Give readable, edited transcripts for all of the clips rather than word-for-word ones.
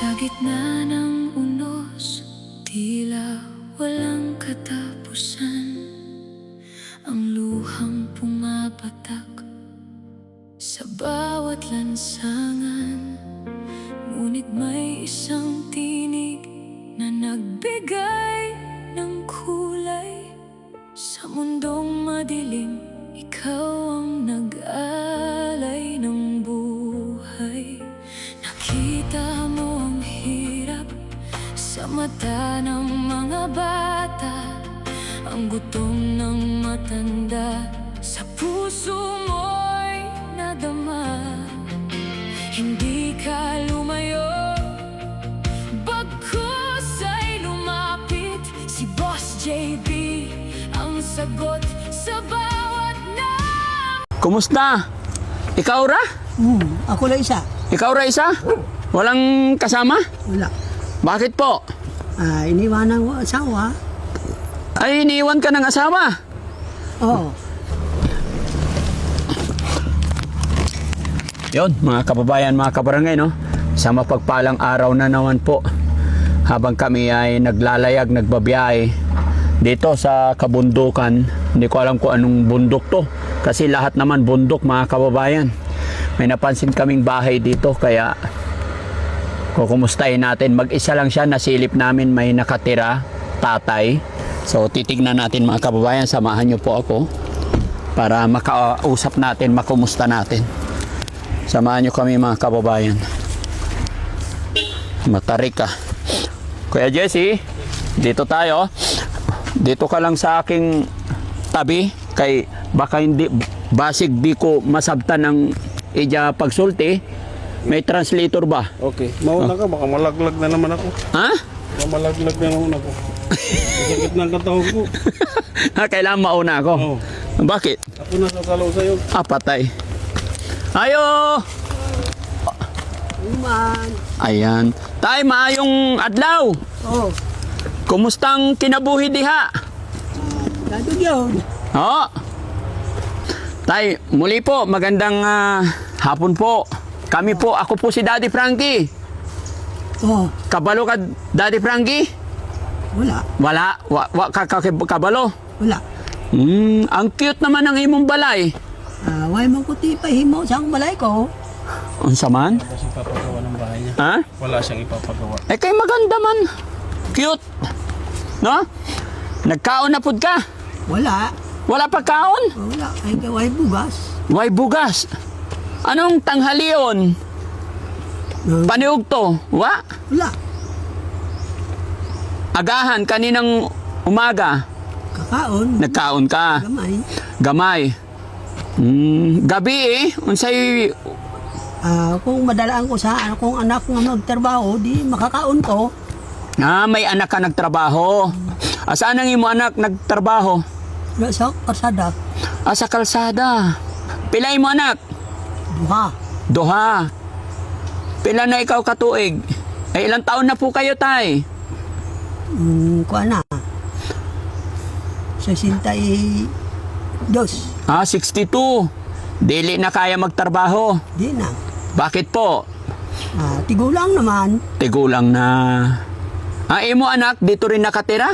Sa gitna ng unos, tila walang katapusan, ang luhang pumapatak sa bawat lansangan. Ngunit may isang tinig na nagbigay ng kulay sa mundong madilim. Ikaw ang nag-alay ng buhay. Nakita mo ang hirap sa mata ng mga bata, ang gutom ng matanda sa puso mo'y nadama. Hindi ka lumayo, bagkus ay lumapit. Si Boss JB ang sagot sa bawat Kumusta? Ikaw ra? Ako lang isa. Ikaw ra isa? Walang kasama? Wala. Bakit po? Iniwanan ko asawa. Ay, iniwan ka ng asawa? Oo. Yon, mga kababayan, mga kabarangay, no? Sa mapagpalang araw na naman po, habang kami ay naglalayag, nagbabiyahe dito sa kabundukan. Hindi ko alam kung anong bundok to, kasi lahat naman bundok, mga kababayan. May napansin kaming bahay dito, kaya kukumustahin natin. Mag-isa lang siya, nasilip namin may nakatira, tatay. So titignan natin, mga kababayan, samahan niyo po ako para makausap natin, makumusta natin. Samahan niyo kami, mga kababayan. Matarik ka. Kuya Jesse, dito tayo. Dito ka lang sa aking tabi, kay baka hindi, basig di ko masabtan ng ija pagsulti. May translator ba? Okay, mauna ka, baka malaglag na naman ako. Ha? Baka malaglag na naman ako. Sakit ng katawan ko. Kailangan mauna ako. Oo. Bakit? Ako na sasalaw sa'yo. Patay. Ayo! Uman. Ayan. Tay, maayong adlaw. Oo. Kumustang kinabuhi diha? Dado yun. Oo. Tay, muli po, magandang hapon po. Kami po, ako po si Daddy Frankie. Oo. Kabalo ka, Daddy Frankie? Wala. Wala. Kabalo? Wala. Ang cute naman ng imong balay. Way mo ko ti pahimo sa balay ko. Unsa man? Wala siyang ipapagawa ng bahay niya. Ha? Wala siyang ipapagawa. Eh kay maganda man. Cute. No? Nagkaon na pud ka? Wala. Wala pa kaon? Wala. Ay kay way bugas. Way bugas. Anong tanghalion? Paniog to? Wa? Wala. Agahan kaninang umaga. Kakaon. Nagkaon ka. Gamay. Gamay. Gabi unsay Kung madalaan ko sa akong anak nga magtrabaho, di makakaon ko. may anak ka nagtrabaho. Saan ang imo anak nagtrabaho? Wala sa karsada. Sa kalsada. Pila imo anak? Duha. Duha. Pila na ikaw katuig? Ay ilang taon na po kayo, tay? Kuha na. 62. 62. Dili na kaya magtrabaho. Di na. Bakit po? Tigulang naman. Tigulang na. Imo anak dito rin nakatira?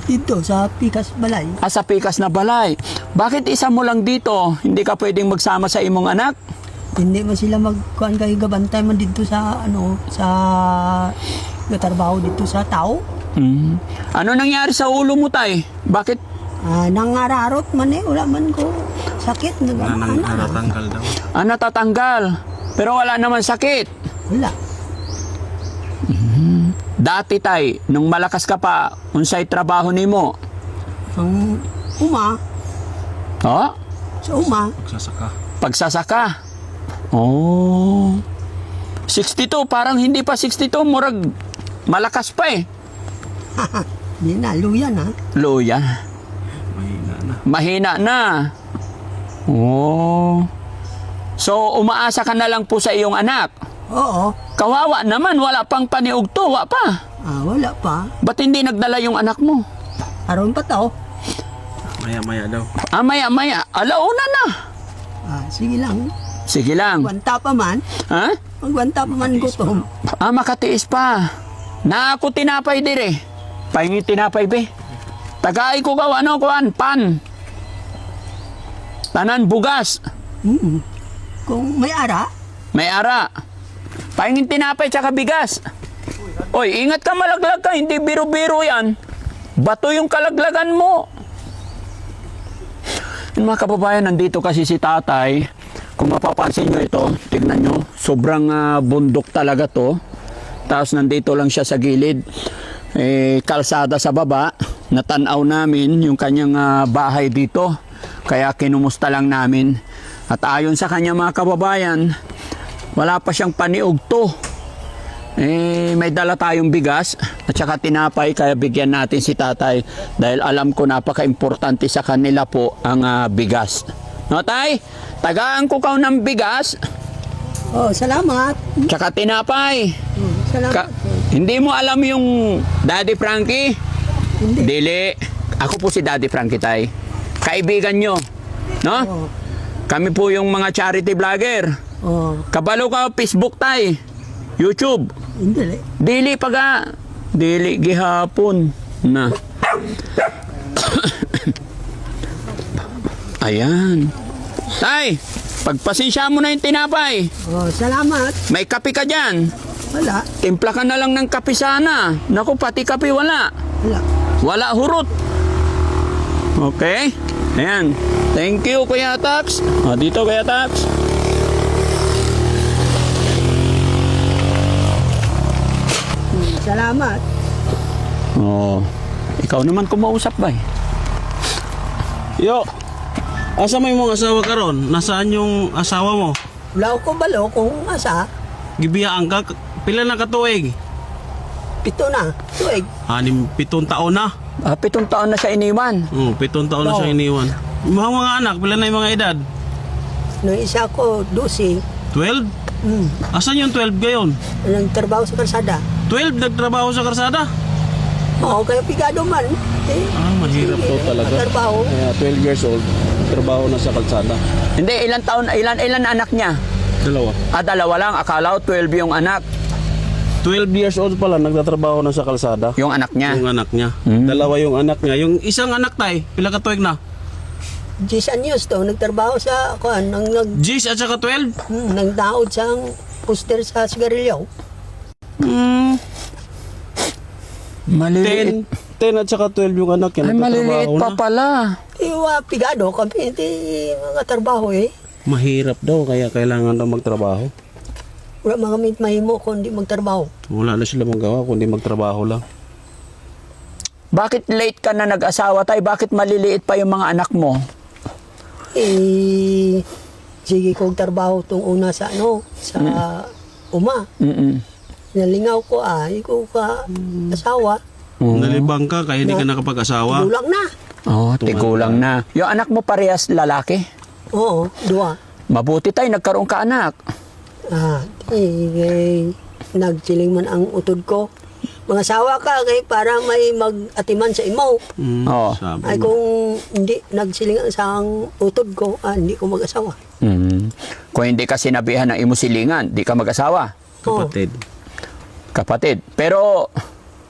Dito sa Pikas Balay. Sa Pikas na balay. Bakit isa mo lang dito? Hindi ka pwedeng magsama sa imong anak? Hindi man sila magkuhan kay gabantay man dito sa sa trabaho dito sa tao. Ano nangyari sa ulo mo, tay? Bakit? Nangararot man wala man ko sakit Natatanggal daw. Natatanggal. Pero wala naman sakit. Wala. Dati, tay, nung malakas ka pa, unsay trabaho nimo? Ang Oh? sa uma. Magsasaka. Pagsasaka. Oh. 62, parang hindi pa 62, murag malakas pa eh. Di na, luya na. Luya. Mahina na. Mahina na. Oh. So, umaasa ka na lang po sa iyong anak. Oo. Kawawa naman, wala pang paniugto, pa. Wala pa. Ba't hindi nagdala yung anak mo? Aron pa tao. Maya-maya daw. Maya-maya, alauna na. Sige lang. Sige lang. Wanta pa man. Ha? Magwanta pa man gutom. Makatiis pa. Na ako tinapay dire. Pahingi tinapay be. Tagay ko kaw ano kuan pan. Tanan bugas. Kung may ara, May ara. Pahingi tinapay tsaka bigas. Oy, ingat ka malaglag ka. Hindi biro-biro yan. Bato yung kalaglagan mo. Yung mga kababayan, nandito kasi si tatay. Kung mapapansin nyo ito, tignan nyo. Sobrang bundok talaga to. Tapos nandito lang siya sa gilid. Kalsada sa baba. Natanaw namin yung kanyang bahay dito. Kaya kinumusta lang namin. At ayon sa kanya mga kababayan, wala pa siyang paniog to. May dala tayong bigas at saka tinapay, kaya bigyan natin si tatay dahil alam ko napaka-importante sa kanila po ang bigas. No, tay? Tagaan ko kaw ng bigas salamat. tsaka tinapay. Salamat. Hindi mo alam yung Daddy Frankie? Hindi. Dili. Ako po si Daddy Frankie, tay. Kaibigan nyo. No? Oo. Kami po yung mga charity vlogger. Kabalo ka Facebook, tay. YouTube. Hindi. Dili paga. Dili gihapon na. Ayan. Tay, pagpasensya mo na yung tinapay. Salamat. May kape ka dyan. Wala. Timpla ka na lang ng kape sana. Naku, pati kape wala. Wala. Wala hurot. Okay. Ayan. Thank you, Kuya Tax. Dito, Kuya Tax. Salamat. Ikaw naman kumausap ba eh? Yo, asa may mong asawa karon? Nasaan yung asawa mo? Wala ko balo kung asa. Gibiyaan ka, pila na katuig? 7 na. Tuig. 7 taon na. 7 taon na siya iniwan. 7 taon na Oo. siya iniwan. Yung mga anak, pila na yung mga edad? Nung isa ko, 12. 12? Asan yung 12 gayon? Nagtrabaho sa kalsada. 12 nagtrabaho sa karsada? Oo, kaya pigado man. Mahirap sige, to talaga. Nagtrabaho. 12 years old, trabaho na sa kalsada. Hindi, ilan anak niya? Dalawa. Dalawa lang. Akala ko 12 yung anak. 12 years old pala, nagtatrabaho na sa kalsada. Yung anak niya. Yung anak niya. Dalawa yung anak niya. Yung isang anak tay, pila katuig na? 10 anyos to, nagtrabaho sa, kuan, Gis at saka 12? nagdaod sa poster sa sigarilyo. Maliliit. 10 at saka 12 yung anak niya. Ay, maliliit Nagtatrabaho pa na. pala. Pigado kami, hindi mga trabaho Mahirap daw, kaya kailangan daw magtrabaho. Wala mga mahimo kung hindi magtrabaho. Wala na sila magawa kundi magtrabaho lang. Bakit late ka na nag-asawa tayo? Bakit maliliit pa yung mga anak mo? Sige kong trabaho tong una sa sa uma. Nalingaw ko ikaw ka asawa. Nalibang ka kaya hindi ka nakapag-asawa. Dulang na. Tigulang na. Yung anak mo parehas lalaki? Oo, 2. Mabuti tayo, nagkaroon ka anak. Nagsiling man ang utod ko. Mga asawa ka kay para may mag-atiman sa imo. Sabi Ay mo. kung hindi nagsiling sa utod ko, hindi ko mag-asawa. Kung hindi ka sinabihan ng imo silingan, di ka mag-asawa. Kapatid. Kapatid. Pero,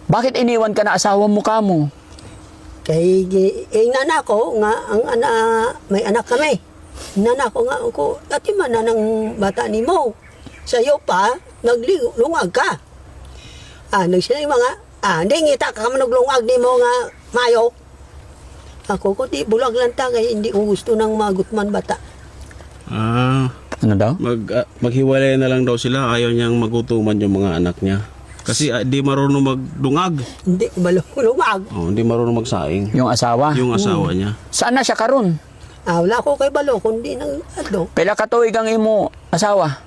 bakit iniwan ka na asawa mo ka mo? Kay nana ko nga may anak kami. Nana ko nga ako, atiman na ng bata ni mo. Sa'yo pa, naglungag ka. Nagsiling mga, hindi ngita ka naglungag ni mo nga mayo. Ako ko, di bulag lang ta, kaya hindi ko gusto ng mga gutman bata. Ano daw? Maghiwalay na lang daw sila. Ayaw niyang magutuman yung mga anak niya. Kasi di marunong magdungag. Hindi ko malungag. Hindi marunong magsaing. Yung asawa? Yung asawa niya. Saan na siya karon? Wala ko kay balo, kundi ng Pila katuig ang imo asawa?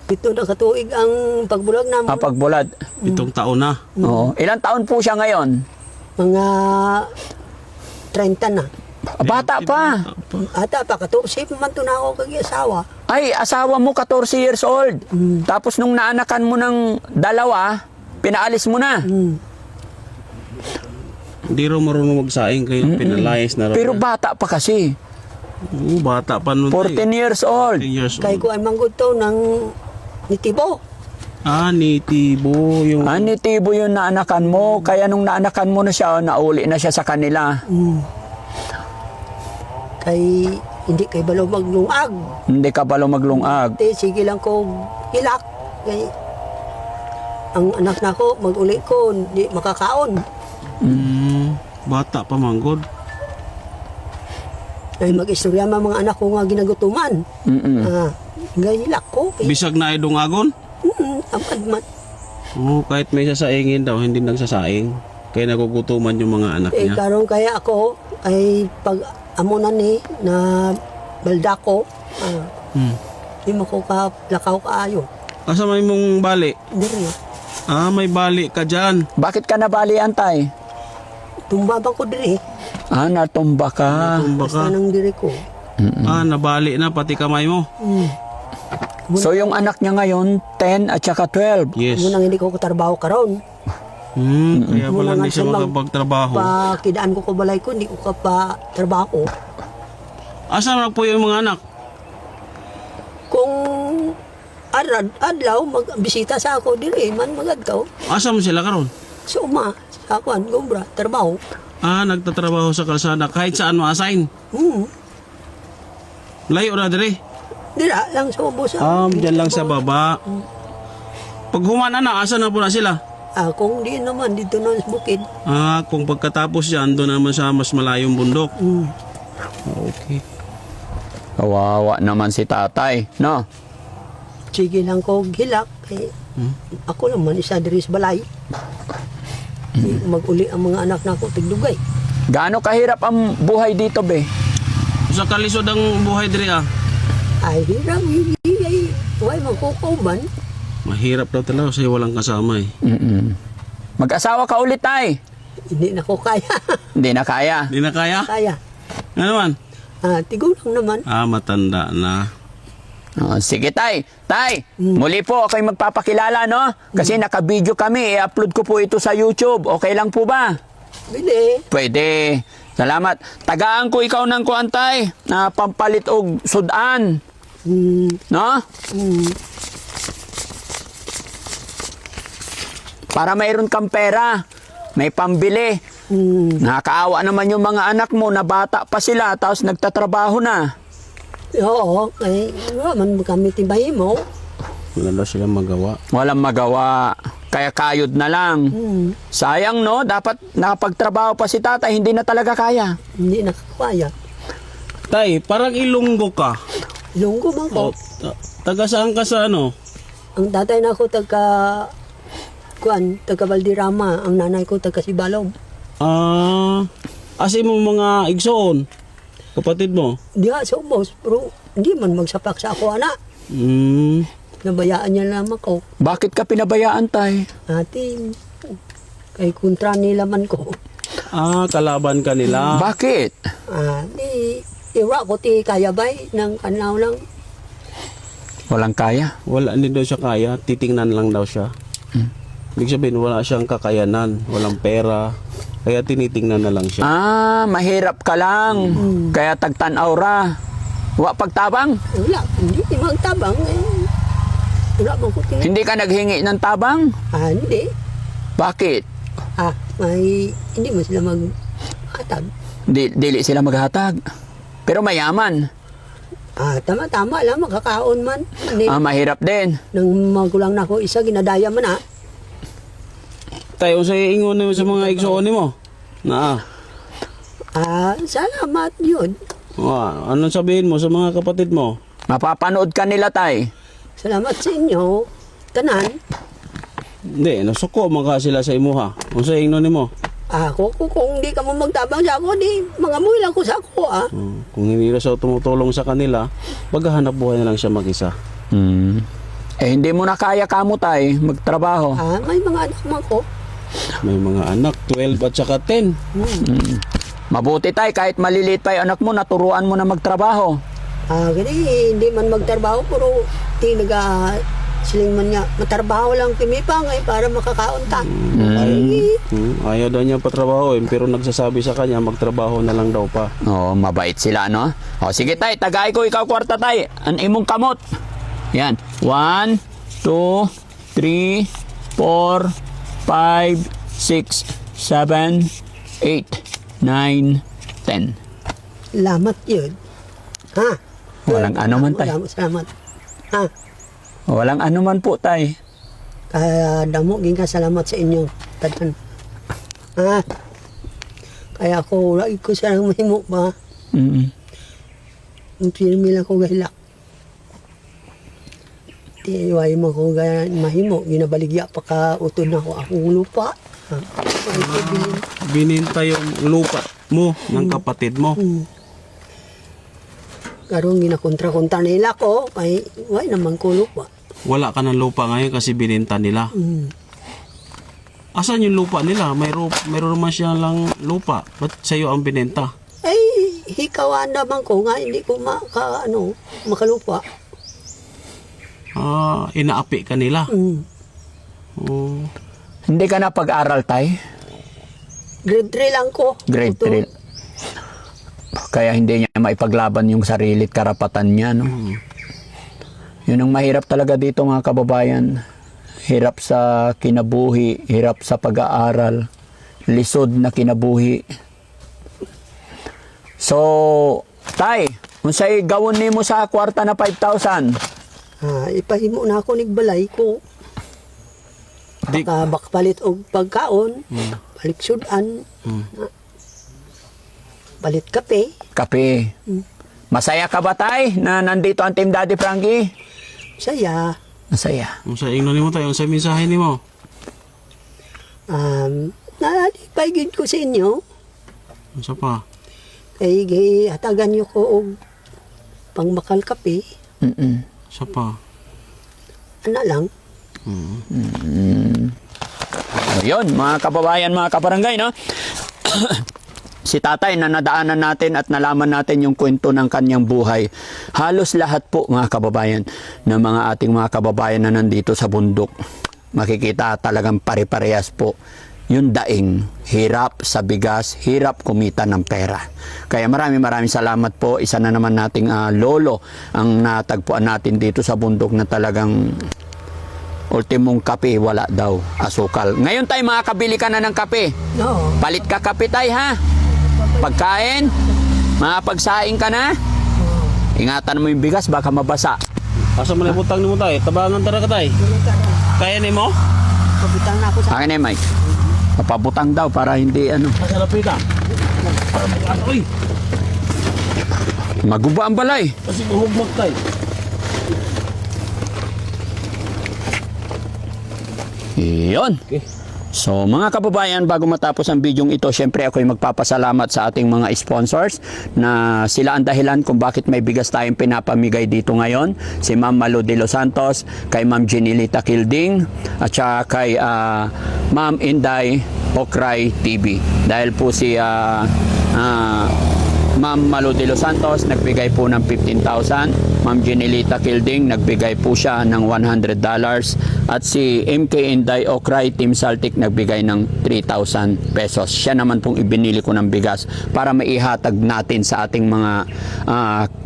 7 na katuig ang pagbulag namin. Pagbulad. 7 taon na. Oo. Ilang taon po siya ngayon? Mga 30 na. Bata pa. Ata pa, 14 man to na ako kay asawa. Ay, asawa mo 14 years old. Tapos nung naanakan mo ng 2, pinaalis mo na. Hindi raw marunong magsaing kaya pinalayas na raw. Pero bata pa kasi. Bata pa nun. 14 years old. 14 years Kay old. kuan manggod to ng nitibo. Ni Tibo yung... Tibo yung naanakan mo, kaya nung naanakan mo na siya, nauli na siya sa kanila. Kay hindi kay balo maglungag. Hindi ka balo maglungag. Sige lang ko hilak. Kay ang anak na ko maguli ko hindi makakaon. Bata pa manggod. Ay mag-istorya mga anak ko nga ginagutuman. Hilak ko. Bisag na ay dungagon? Amad mat. Kahit may sasaingin daw, hindi nagsasaing. Kaya nagugutuman yung mga anak niya. Karon kaya ako ay pag amunan ni na balda ko. Di mo ko ka lakaw kaayo. Asa may mong bali? Diri. May bali ka dyan. Bakit ka nabalian, tay? Tumba ba ko diri? Natumba ka. Tumba Basta ka. nang diri ko. Nabali na pati kamay mo. So yung anak niya ngayon, 10 at saka 12. Yes. Munang hindi ko trabaho karon. Kaya pala Muna hindi nga siya siya makapagtrabaho. Pakidaan ko balay ko, hindi ko ka pa trabaho. Asa na po yung mga anak? Kung adlaw magbisita sa ako diri man magadto Asa mo sila karon? sa uma sa akuan gumbra trabaho. Nagtatrabaho sa kalsada kahit saan ma-assign. Layo na dire. Dira lang sa ubos. Diyan lang sa baba. Pag humana na, asa na po na sila? Kung di naman dito na sa bukid. Kung pagkatapos yan, doon naman sa mas malayong bundok. Okay. Kawawa naman si tatay, no? Sige lang ko hilak. Ako naman isa diri sa balay. Maguli ang mga anak na ko tigdugay. Gaano kahirap ang buhay dito, be? Sa kalisod ang buhay dire Ay hirap hindi ay way magkukuban. Mahirap daw talaga kasi walang kasama eh. Mag-asawa ka ulit, tay. Hindi na ko kaya. Hindi na kaya. Di na kaya? Kaya. Ano naman? Tigulang naman. Matanda na. Sige, tay. Tay, muli po ako'y magpapakilala, no? Kasi naka-video kami. I-upload ko po ito sa YouTube. Okay lang po ba? Bili. Pwede. Salamat. Tagaan ko ikaw ng kuantay na pampalit og sudan. No? Para mayroon kang pera. May pambili. Nakakaawa naman yung mga anak mo na bata pa sila tapos nagtatrabaho na. Oo, ay man kami tibahin mo. Wala daw silang magawa. Walang magawa. Kaya kayod na lang. Sayang, no? Dapat nakapagtrabaho pa si tatay. Hindi na talaga kaya. Hindi nakakaya. Tay, parang Ilonggo ka. Lunggo man ko. Taga saan ka sa ano? Ang tatay na ko taga Valdirama. Ang nanay ko taga Sibalom. Asi mo mga igsoon. Kapatid mo. Diha sa ubos, pero hindi man magsapak sa ako, anak. Nabayaan niya naman ko. Bakit ka pinabayaan, tay? Ati, kay kontra nila man ko. Kalaban ka nila. Bakit? Iwa ko ti kaya bay ng kanaw lang. Walang kaya. Wala, hindi daw siya kaya. Titingnan lang daw siya. Ibig sabihin, wala siyang kakayanan. Walang pera. Kaya tinitingnan na lang siya. Mahirap ka lang. Kaya tagtanaw ra. Wa pagtabang? Wala, hindi magtabang. Wala man ko tingin. Hindi ka naghingi ng tabang? Hindi. Bakit? Hindi mo sila maghatag. Dili sila maghatag. Pero mayaman. Tama-tama lang, makakaon man. Mahirap din. Nang magulang na ako, isa ginadaya man Tayo sa ingon mo sa mga igsoon mo. Salamat yun. Anong sabihin mo sa mga kapatid mo? Mapapanood ka nila, tay. Salamat sa inyo. Tanan. Hindi, nasuko mga sila sa imuha. Kung sa ingnon mo. Kung hindi ka mo magtabang sa ako, di mga muy lang ko sa ako, Kung hindi na siya tumutulong sa kanila, maghahanap buhay na lang siya mag-isa. Hindi mo na kaya kamo, tay, magtrabaho. May mga anak mo ko. May mga anak, 12 at saka 10. Mabuti, tay, kahit maliliit pa yung anak mo, naturuan mo na magtrabaho. Hindi man magtrabaho, pero Siling man nga, matarbaho lang kami pa ngay para makakaunta. Ayaw daw niya patrabaho pero nagsasabi sa kanya magtrabaho na lang daw pa. Oo, mabait sila, no? O, sige tay, tagay ko ikaw kwarta tay. Ang imong kamot. Yan. 1, 2, 3, 4, 5, 6, 7, 8, 9, 10. Salamat yun. Ha? Walang ano man, tay. Salamat. Ha? Walang ano man po tay. Kaya damo ginga salamat sa inyo. Tanan. Ha? Kaya ako lagi ko sa mahimo ba? Mm. Ang pinamila ko gahilak. Tiway mo ko mahimo. Ginabaligya pa ka utod na ko akong lupa. Ha? Ay, ko bilin. Bininta yung lupa mo ng kapatid mo. Karong ginakontra-kontra nila ko. Kay, way naman ko lupa. Wala ka ng lupa ngayon kasi bininta nila. Asan yung lupa nila? Mayroon naman siya lang lupa. Ba't sa'yo ang binenta? Ay, hikawan naman ko nga. Hindi ko makalupa. Inaapi ka nila. Oh. Hindi ka na pag-aral tay? Grade 3 lang ko. Grade Ito. 3. Kaya hindi niya maipaglaban yung sarili at karapatan niya, no? Yun ang mahirap talaga dito mga kababayan. Hirap sa kinabuhi, hirap sa pag-aaral, lisod na kinabuhi. So, tay, unsay gawon nimo sa kwarta na 5,000? Ipahimo na ako nigbalay ko. Baka palit og pagkaon, balik sudan, palit kape. Kape. Masaya ka ba tay na nandito ang Team Daddy Frankie? Saya. Masaya. Sa ingnon mo tayo, sa mensahe nimo. Napaigid ko sa inyo. Sa pa? Kay hatagan niyo ko og pangbakal kape. Sa pa? Ana lang. So, yun, mga kababayan, mga kabarangay, no? Si tatay na nadaanan natin at nalaman natin yung kwento ng kanyang buhay. Halos lahat po mga kababayan ng mga ating mga kababayan na nandito sa bundok. Makikita talagang pare-parehas po yung daing. Hirap sa bigas, hirap kumita ng pera. Kaya maraming salamat po. Isa na naman nating lolo ang natagpuan natin dito sa bundok na talagang ultimong kape, wala daw asukal. Ngayon tayo makakabili ka na ng kape. No. Palit ka kape tay ha. Pagkain, makapagsaing ka na. Ingatan mo yung bigas, baka mabasa. Asa man ang butang nimo tay? Tabangan tara ka tay. Kaya nimo? Pabutang na ako sa Akin eh, Mike. Papabutang daw para hindi ano. Asa lapita? Uy, Maguba ang balay. kasi mahugmag tay. Iyon. Okay. So mga kababayan, bago matapos ang bidyong ito, syempre ako'y magpapasalamat sa ating mga sponsors na sila ang dahilan kung bakit may bigas tayong pinapamigay dito ngayon. Si Ma'am Malu de los Santos, kay Ma'am Jenilita Kilding, at saka kay Ma'am Inday Okray TV. Dahil po si Ma'am Malu de los Santos nagbigay po ng 15,000. Ma'am Jenilita Kilding nagbigay po siya ng $100. At si MK Inday Okray Team Saltic nagbigay ng 3,000 pesos. Siya naman pong ibinili ko ng bigas para maihatag natin sa ating mga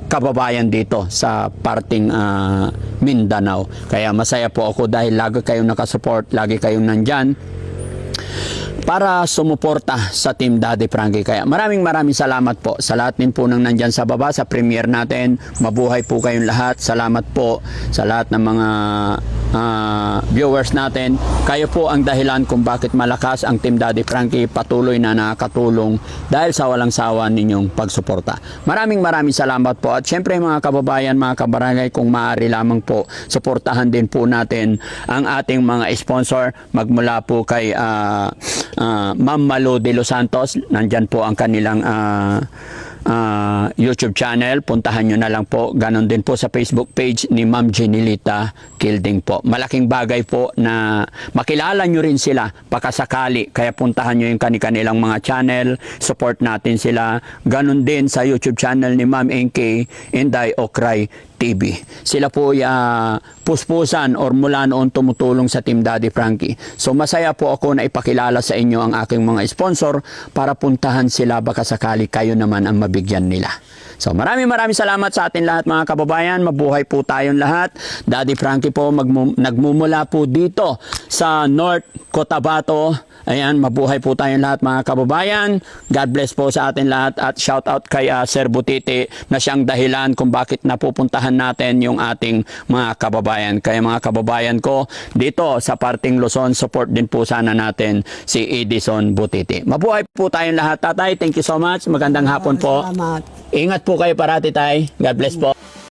kababayan dito sa parting Mindanao. Kaya masaya po ako dahil lagi kayong nakasupport, lagi kayong nandyan para sumuporta sa Team Daddy Frankie. Kaya maraming salamat po sa lahat din po nang nandyan sa baba sa premiere natin. Mabuhay po kayong lahat. Salamat po sa lahat ng mga viewers natin. Kayo po ang dahilan kung bakit malakas ang Team Daddy Frankie, patuloy na nakakatulong dahil sa walang sawa ninyong pagsuporta. Maraming salamat po. At syempre mga kababayan, mga kabarangay, kung maaari lamang po, suportahan din po natin ang ating mga sponsor, magmula po kay Ma'am Malu de los Santos. Nandyan po ang kanilang YouTube channel, puntahan nyo na lang po. Ganon din po sa Facebook page ni Ma'am Jenilita Kilding po. Malaking bagay po na makilala nyo rin sila pakasakali, kaya puntahan nyo yung kanilang mga channel, support natin sila. Ganon din sa YouTube channel ni Ma'am NK Inday Okray TV. Sila po ay puspusan or mula noon tumutulong sa Team Daddy Frankie. So masaya po ako na ipakilala sa inyo ang aking mga sponsor para puntahan sila baka sakali kayo naman ang mabigyan nila. So maraming salamat sa atin lahat mga kababayan. Mabuhay po tayong lahat. Daddy Frankie po nagmumula po dito sa North Cotabato. Ayan, mabuhay po tayong lahat mga kababayan. God bless po sa atin lahat at shout out kay Sir Butiti na siyang dahilan kung bakit napupuntahan natin yung ating mga kababayan. Kaya mga kababayan ko, dito sa parting Luzon, support din po sana natin si Edison Butiti. Mabuhay po tayong lahat. Tatay, thank you so much. Magandang hapon po. Salamat. Ingat po kayo parati, tay. God bless po.